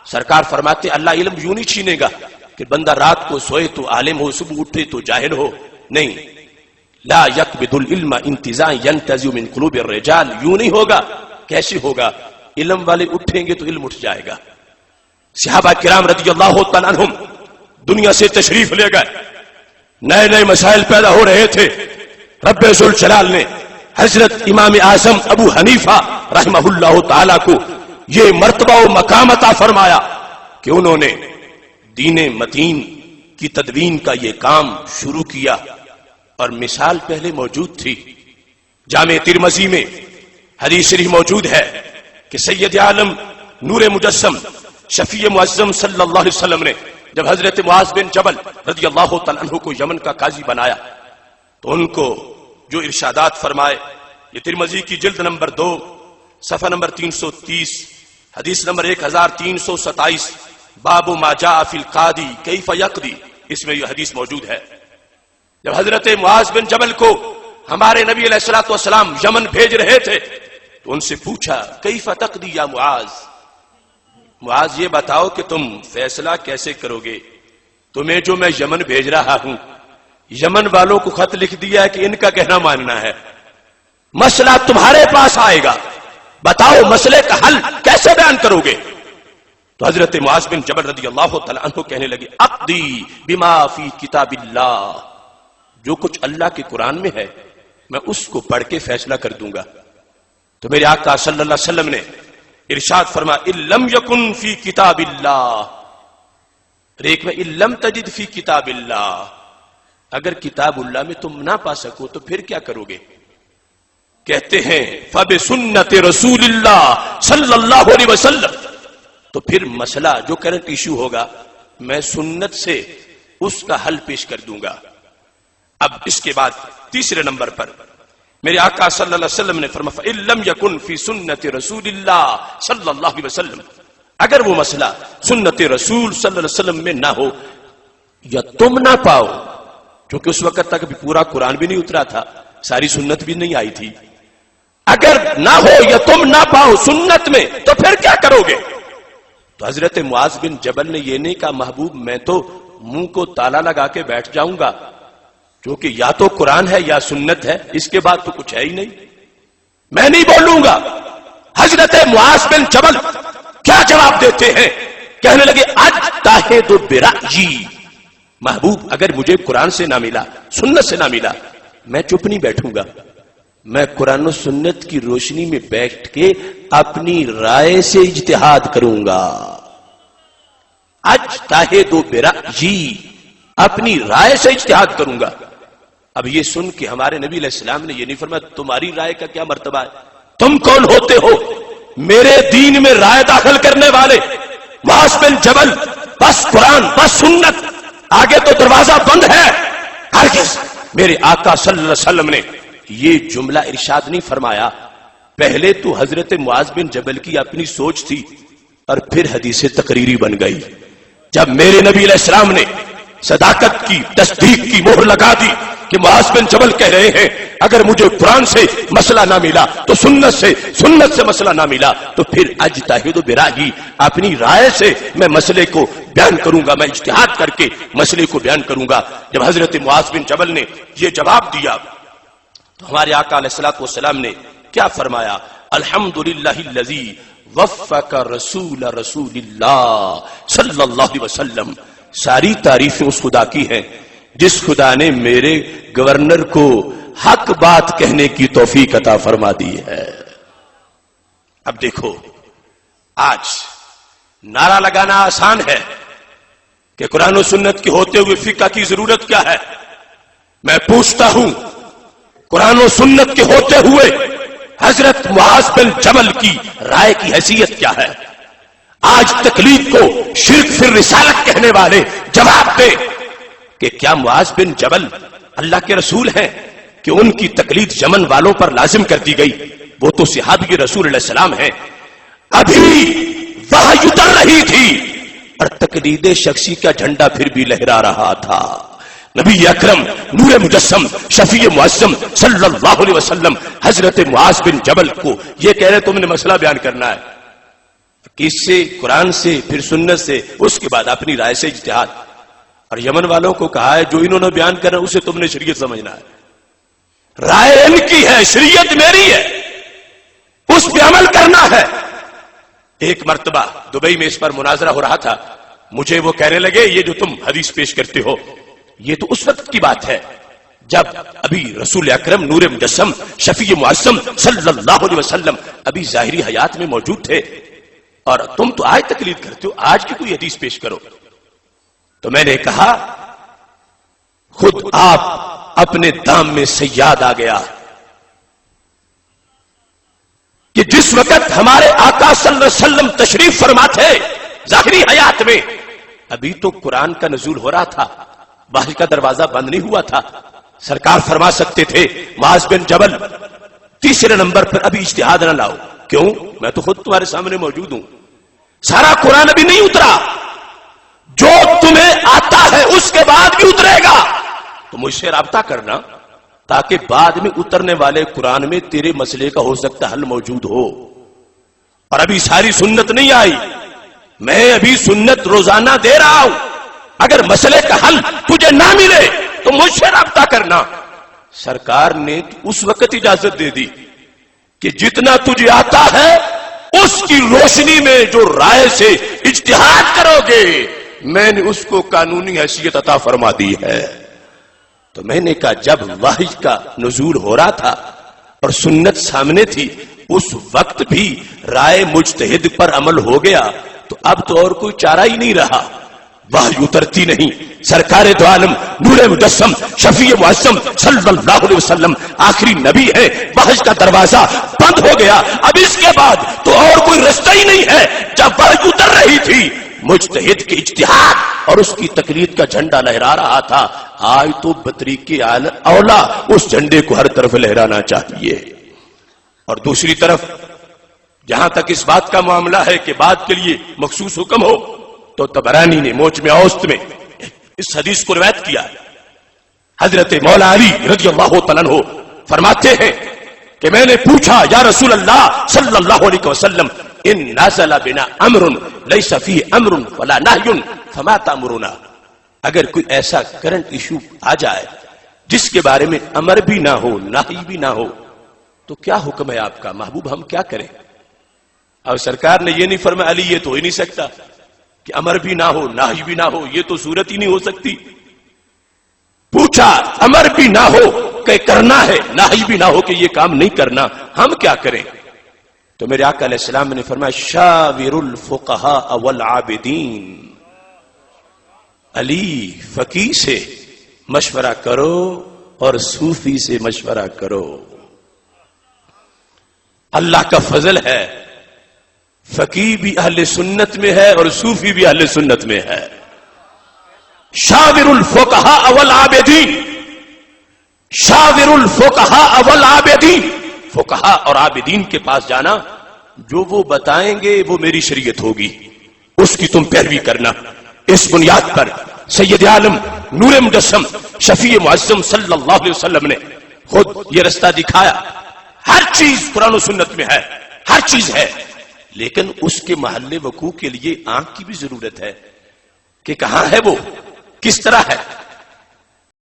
سرکار فرماتے اللہ علم یوں نہیں چھینے گا کہ بندہ رات کو سوئے تو عالم ہو، صبح اٹھے تو جاہل ہو، نہیں، لا یقبض العلم انتزاعا ينتزع من قلوب الرجال، یوں نہیں ہوگا۔ کیسے ہوگا؟ علم والے اٹھیں گے تو علم اٹھ جائے گا۔ صحابہ کرام رضی اللہ تعالیٰ عنہم دنیا سے تشریف لے گئے، نئے نئے مسائل پیدا ہو رہے تھے، رب ذوالجلال نے حضرت امام اعظم ابو حنیفہ رحمہ اللہ تعالی کو یہ مرتبہ و مقام عطا فرمایا کہ انہوں نے دین متین کی تدوین کا یہ کام شروع کیا، اور مثال پہلے موجود تھی۔ جامع ترمذی میں حدیث شریف موجود ہے کہ سید عالم نور مجسم شفیع معظم صلی اللہ علیہ وسلم نے جب حضرت معاذ بن جبل رضی اللہ تعالیٰ عنہ کو یمن کا قاضی بنایا تو ان کو جو ارشادات فرمائے، یہ ترمذی کی جلد نمبر 2 صفحہ نمبر 330 حدیث نمبر 1327 باب ما جاء فی القاضی کیف یقضی، اس میں یہ حدیث موجود ہے۔ جب حضرت معاذ بن جبل کو ہمارے نبی علیہ الصلوۃ والسلام یمن بھیج رہے تھے تو ان سے پوچھا کیف تقضی یا معاذ، معاذ یہ بتاؤ کہ تم فیصلہ کیسے کرو گے، تمہیں جو میں یمن بھیج رہا ہوں، یمن والوں کو خط لکھ دیا ہے کہ ان کا کہنا ماننا ہے، مسئلہ تمہارے پاس آئے گا، بتاؤ مسئلے کا حل کیسے بیان کرو گے؟ تو حضرت معاذ بن جبل رضی اللہ تعالیٰ عنہ کہنے لگے اقضی بما فی کتاب اللہ، جو کچھ اللہ کے قرآن میں ہے میں اس کو پڑھ کے فیصلہ کر دوں گا۔ تو میرے آقا صلی اللہ علیہ وسلم نے ارشاد فرما ان لم یکن فی کتاب اللہ، ایک میں ان لم تجد فی کتاب اللہ، اگر کتاب اللہ میں تم نہ پا سکو تو پھر کیا کرو گے؟ کہتے ہیں فبسنت رسول اللہ صلی اللہ علیہ وسلم، تو پھر مسئلہ جو کرنٹ ایشو ہوگا میں سنت سے اس کا حل پیش کر دوں گا۔ اب اس کے بعد تیسرے نمبر پر میرے آقا صلی اللہ علیہ وسلم نے فرمایا فَإِن لَمْ يَكُنْ فِي سُنَّةِ رَسُولِ اللَّهِ صلی اللہ علیہ وسلم، اگر وہ مسئلہ سنت رسول صلی اللہ علیہ وسلم میں نہ ہو یا تم نہ پاؤ، کیونکہ اس وقت تک بھی پورا قرآن بھی نہیں اترا تھا، ساری سنت بھی نہیں آئی تھی، اگر نہ ہو یا تم نہ پاؤ سنت میں تو پھر کیا کرو گے؟ تو حضرت معاذ بن جبل نے یہ نہیں کہا محبوب میں تو منہ کو تالا لگا کے بیٹھ جاؤں گا، کیونکہ یا تو قرآن ہے یا سنت ہے، اس کے بعد تو کچھ ہے ہی نہیں، میں نہیں بولوں گا۔ حضرت معاذ بن جبل کیا جواب دیتے ہیں؟ کہنے لگے اجتہد برأیی، محبوب اگر مجھے قرآن سے نہ ملا، سنت سے نہ ملا، میں چپ نہیں بیٹھوں گا، میں قرآن و سنت کی روشنی میں بیٹھ کے اپنی رائے سے اجتہاد کروں گا۔ اجتہد برأیی، اپنی رائے سے اجتہاد کروں گا۔ اب یہ سن کے ہمارے نبی علیہ السلام نے یہ نہیں فرمایا تمہاری رائے کا کیا مرتبہ ہے، تم کون ہوتے ہو میرے دین میں رائے داخل کرنے والے؟ معاذ بن جبل بس قرآن بس سنت، آگے تو دروازہ بند ہے۔ ہرگز میرے آقا صلی اللہ علیہ وسلم نے یہ جملہ ارشاد نہیں فرمایا، پہلے تو حضرت معاذ بن جبل کی اپنی سوچ تھی اور پھر حدیث تقریری بن گئی۔ جب میرے نبی علیہ السلام نے صداقت کی تصدیق کی مہر لگا دی کہ معاذ بن جبل کہہ رہے ہیں اگر مجھے قرآن سے مسئلہ نہ ملا تو سنت سے مسئلہ نہ ملا تو پھر اجتہد برأیی، اپنی رائے سے میں مسئلے کو بیان کروں گا، میں اجتہاد کر کے مسئلے کو بیان کروں گا۔ جب حضرت معاذ بن جبل نے یہ جواب دیا تو ہمارے آقا علیہ الصلوۃ والسلام نے کیا فرمایا؟ الحمدللہ الذی وفق رسول اللہ صلی اللہ علیہ وسلم، ساری تعریفیں اس خدا کی ہیں جس خدا نے میرے گورنر کو حق بات کہنے کی توفیق عطا فرما دی ہے۔ اب دیکھو آج نعرہ لگانا آسان ہے کہ قرآن و سنت کے ہوتے ہوئے فقہ کی ضرورت کیا ہے؟ میں پوچھتا ہوں قرآن و سنت کے ہوتے ہوئے حضرت معاذ بن جبل کی رائے کی حیثیت کیا ہے؟ آج تقلید کو شرک فی الرسالت کہنے والے جواب دے کہ کیا معاذ بن جبل اللہ کے رسول ہیں کہ ان کی تقلید یمن والوں پر لازم کر دی گئی؟ وہ تو صحابی رسول علیہ السلام ہیں، ابھی وحی اتر رہی تھی اور تقلید شخصی کا جھنڈا پھر بھی لہرا رہا تھا۔ نبی اکرم نور مجسم شفیع معظم صلی اللہ علیہ وسلم حضرت معاذ بن جبل کو یہ کہہ رہے تم نے مسئلہ بیان کرنا ہے، کس سے؟ قرآن سے، پھر سنت سے، اس کے بعد اپنی رائے سے اجتہاد. اور یمن والوں کو کہا ہے جو انہوں نے بیان کرنا اسے تم نے شریعت سمجھنا ہے. رائے ان کی ہے، شریعت میری ہے، اس پہ عمل کرنا ہے. ایک مرتبہ دبئی میں اس پر مناظرہ ہو رہا تھا. مجھے وہ کہنے لگے یہ جو تم حدیث پیش کرتے ہو یہ تو اس وقت کی بات ہے جب ابھی رسول اکرم نور مجسم شفیع معصم صلی اللہ علیہ وسلم ابھی ظاہری حیات میں موجود تھے، اور تم تو آج تقلید کرتے ہو، آج کی کوئی حدیث پیش کرو. تو میں نے کہا خود آپ اپنے دام میں صیاد آ گیا کہ جس وقت ہمارے آقا صلی اللہ علیہ وسلم تشریف فرما تھے ظاہری حیات میں، ابھی تو قرآن کا نزول ہو رہا تھا، وحی کا دروازہ بند نہیں ہوا تھا. سرکار فرما سکتے تھے معاذ بن جبل تیسرے نمبر پر ابھی اجتہاد نہ لاؤ. کیوں؟ میں تو خود تمہارے سامنے موجود ہوں. سارا قرآن ابھی نہیں اترا، جو تمہیں آتا ہے اس کے بعد بھی اترے گا. تو مجھ سے رابطہ کرنا تاکہ بعد میں اترنے والے قرآن میں تیرے مسئلے کا ہو سکتا حل موجود ہو. اور ابھی ساری سنت نہیں آئی، میں ابھی سنت روزانہ دے رہا ہوں. اگر مسئلے کا حل تجھے نہ ملے تو مجھ سے رابطہ کرنا. سرکار نے اس وقت اجازت دے دی کہ جتنا تجھے آتا ہے اس کی روشنی میں جو رائے سے اجتہاد کرو گے میں نے اس کو قانونی حیثیت عطا فرما دی ہے. تو میں نے کہا جب وحی کا نزول ہو رہا تھا اور سنت سامنے تھی اس وقت بھی رائے مجتہد پر عمل ہو گیا تو اب تو اور کوئی چارہ ہی نہیں رہا. وحی اترتی نہیں، سرکار دو عالم نور مجسم شفیع معصم صلی اللہ علیہ وسلم آخری نبی ہے، وحی کا دروازہ بند ہو گیا. اب اس کے بعد تو اور کوئی رستہ ہی نہیں ہے. جب وحی اتر رہی تھی مجتہد کے اجتہاد اور اس کی تقلید کا جھنڈا لہرا رہا تھا. آج تو بطریق اولا اس جھنڈے کو ہر طرف لہرانا چاہیے. اور دوسری طرف جہاں تک اس بات کا معاملہ ہے کہ بات کے لیے مخصوص حکم ہو تو طبرانی نے موجم اوسط میں اس حدیث کو روایت کیا. حضرت مولا علی رضی اللہ تعالیٰ عنہ فرماتے ہیں کہ میں نے پوچھا یا رسول اللہ صلی اللہ علیہ وسلم ان نازل بنا امر لیس فیہ امر ولا نہی فما تأمرنا. اگر کوئی ایسا کرنٹ ایشو آ جائے جس کے بارے میں امر بھی نہ ہو نہی بھی نہ ہو تو کیا حکم ہے آپ کا محبوب، ہم کیا کریں؟ اب سرکار نے یہ نہیں فرمایا علی یہ تو ہو ہی نہیں سکتا کہ امر بھی نہ ہو نہی بھی نہ ہو، یہ تو صورت ہی نہیں ہو سکتی. پوچھا امر بھی نہ ہو کہ کرنا ہے، نہی بھی نہ ہو کہ یہ کام نہیں کرنا، ہم کیا کریں؟ تو میرے آقا علیہ السلام نے فرمایا شاور الفقہاء والعابدین. علی فقیہ سے مشورہ کرو اور صوفی سے مشورہ کرو. اللہ کا فضل ہے فقیہ بھی اہل سنت میں ہے اور صوفی بھی اہل سنت میں ہے. شاور الفقہاء والعابدین، شاور الفقہاء والعابدین، فقہاء اور عابدین کے پاس جانا، جو وہ بتائیں گے وہ میری شریعت ہوگی، اس کی تم پیروی کرنا. اس بنیاد پر سید عالم نور مجسم شفیع معظم صلی اللہ علیہ وسلم نے خود یہ رستہ دکھایا. ہر چیز قرآن و سنت میں ہے، ہر چیز ہے، لیکن اس کے محل وقوع کے لیے آنکھ کی بھی ضرورت ہے کہ کہاں ہے وہ، کس طرح ہے.